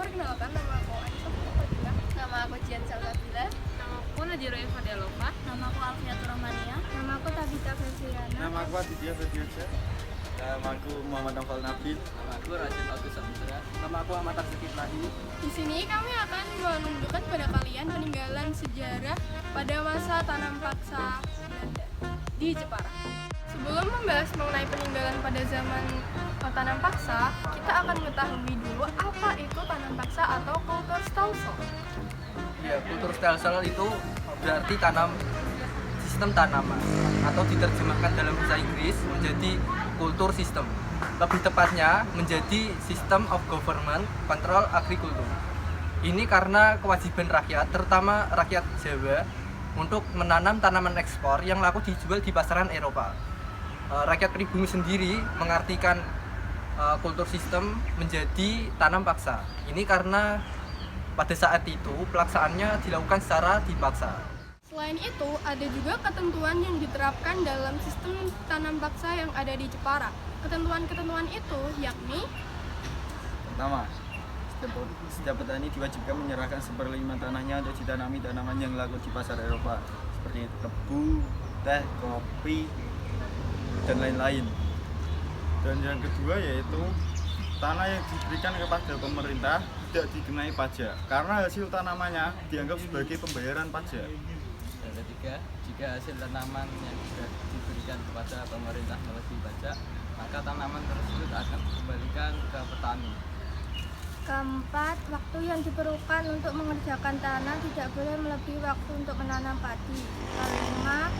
Perkenalkan, nama aku Anissa Fadila. Nama aku Jian Salsabila. Nama aku Najiro Ifadialova. Nama aku Alfiatur Rahmania. Nama aku Tabita Febriana. Nama aku Aditya Febriansyah. Nama aku Muhammad Naufal Nabil. Nama aku Rajin Agus Samudra. Nama aku Ahmad Tarsiki Ibrahim. Di sini kami akan menunjukkan pada kalian peninggalan sejarah pada masa tanam paksa Belanda di Jepara. Sebelum membahas mengenai peninggalan pada zaman tanam paksa, kita akan mengetahui dulu apa itu tanam paksa atau Kulturstelsel. Ya, Kulturstelsel itu berarti sistem tanaman atau diterjemahkan dalam bahasa Inggris menjadi kultur sistem. Lebih tepatnya menjadi System of Government Control Agriculture. Ini karena kewajiban rakyat, terutama rakyat Jawa, untuk menanam tanaman ekspor yang laku dijual di pasaran Eropa. Rakyat pribumi sendiri mengartikan kultur sistem menjadi tanam paksa. Ini karena pada saat itu pelaksanaannya dilakukan secara dipaksa. Selain itu, ada juga ketentuan yang diterapkan dalam sistem tanam paksa yang ada di Jepara. Ketentuan-ketentuan itu yakni: Pertama, setiap petani diwajibkan menyerahkan 1/5 tanahnya untuk ditanami tanaman yang laku di pasar Eropa seperti tebu, teh, kopi, dan lain-lain. Dan yang kedua yaitu tanah yang diberikan kepada pemerintah tidak dikenai pajak karena hasil tanamannya dianggap sebagai pembayaran pajak. Yang ketiga, jika hasil tanaman yang sudah diberikan kepada pemerintah melalui pajak, maka tanaman tersebut akan dikembalikan ke petani. Keempat, waktu yang diperlukan untuk mengerjakan tanah tidak boleh melebihi waktu untuk menanam padi. Kelima,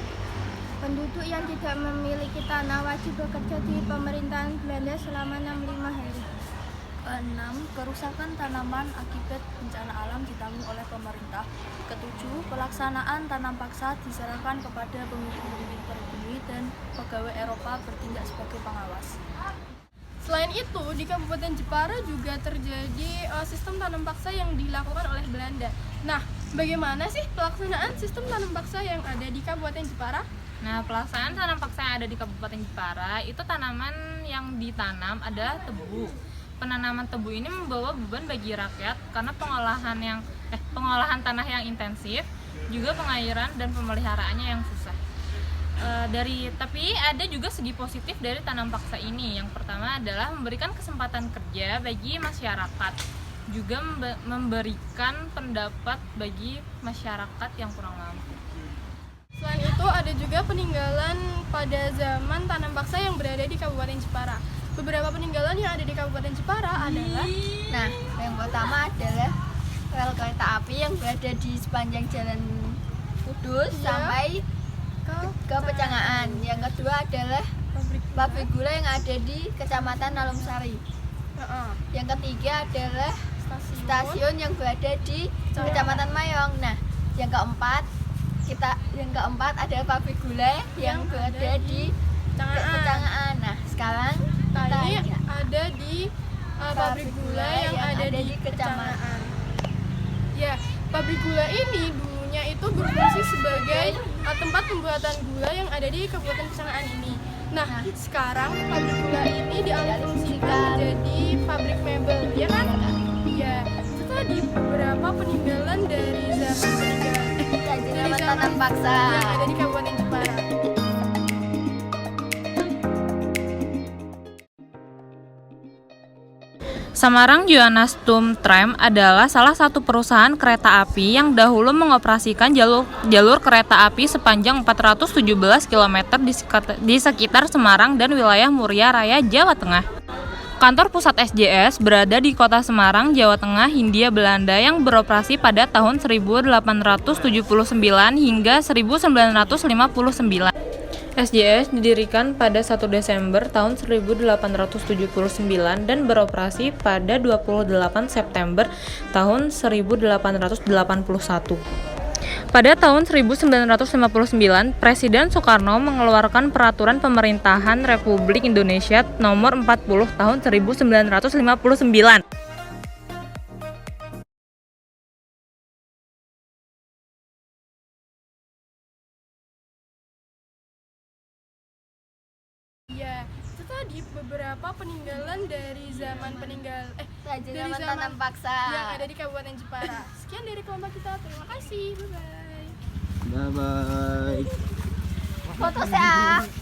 penduduk yang tidak memiliki tanah wajib bekerja di pemerintahan Belanda selama 65 hari. Keenam, kerusakan tanaman akibat bencana alam ditanggung oleh pemerintah. Ketujuh, pelaksanaan tanam paksa diserahkan kepada pemimpin-pemimpin pribumi dan pegawai Eropa bertindak sebagai pengawas. Selain itu, di Kabupaten Jepara juga terjadi sistem tanam paksa yang dilakukan oleh Belanda. Nah, bagaimana sih pelaksanaan sistem tanam paksa yang ada di Kabupaten Jepara? Nah, pelaksanaan tanam paksa yang ada di Kabupaten Jepara itu tanaman yang ditanam adalah tebu. Penanaman tebu ini membawa beban bagi rakyat karena pengolahan tanah yang intensif, juga pengairan dan pemeliharaannya yang susah. Tapi ada juga segi positif dari tanam paksa ini. Yang pertama adalah memberikan kesempatan kerja bagi masyarakat, juga memberikan pendapat bagi masyarakat yang kurang mampu. Selain itu, ada juga peninggalan pada zaman tanam paksa yang berada di Kabupaten Jepara. Beberapa peninggalan yang ada di Kabupaten Jepara adalah: Nah, yang pertama adalah rel kereta api yang berada di sepanjang jalan Kudus sampai ke Pecangaan. Yang kedua adalah pabrik gula yang ada di Kecamatan Nalumsari. Yang ketiga adalah stasiun yang berada di Kecamatan Mayong. Nah, yang keempat adalah pabrik gula yang berada di Pecangaan. Nah, sekarang ini ada di pabrik gula yang ada di Kecamatan. Ya, pabrik gula ini dulunya itu berfungsi sebagai tempat pembuatan gula yang ada di Kabupaten Pesangan ini. Nah, sekarang pabrik gula ini dialihfungsikan menjadi pabrik mebel, ya kan? Iya. Setelah di beberapa peninggalan dari zaman tanam paksa yang ada di Kabupaten Jepara. Semarang Johannestum Tram adalah salah satu perusahaan kereta api yang dahulu mengoperasikan jalur kereta api sepanjang 417 km di sekitar Semarang dan wilayah Muria Raya, Jawa Tengah. Kantor pusat SJS berada di kota Semarang, Jawa Tengah, Hindia Belanda yang beroperasi pada tahun 1879 hingga 1959. SJS didirikan pada 1 Desember tahun 1879 dan beroperasi pada 28 September tahun 1881. Pada tahun 1959, Presiden Soekarno mengeluarkan Peraturan Pemerintahan Republik Indonesia Nomor 40 Tahun 1959. Ya, setelah menjadi beberapa peninggalan dari zaman Raja dari zaman zaman tanam paksa. yang ada di Kabupaten Jepara. Sekian dari kelompok kita. Terima kasih. Bye bye. Bye bye. Foto ya.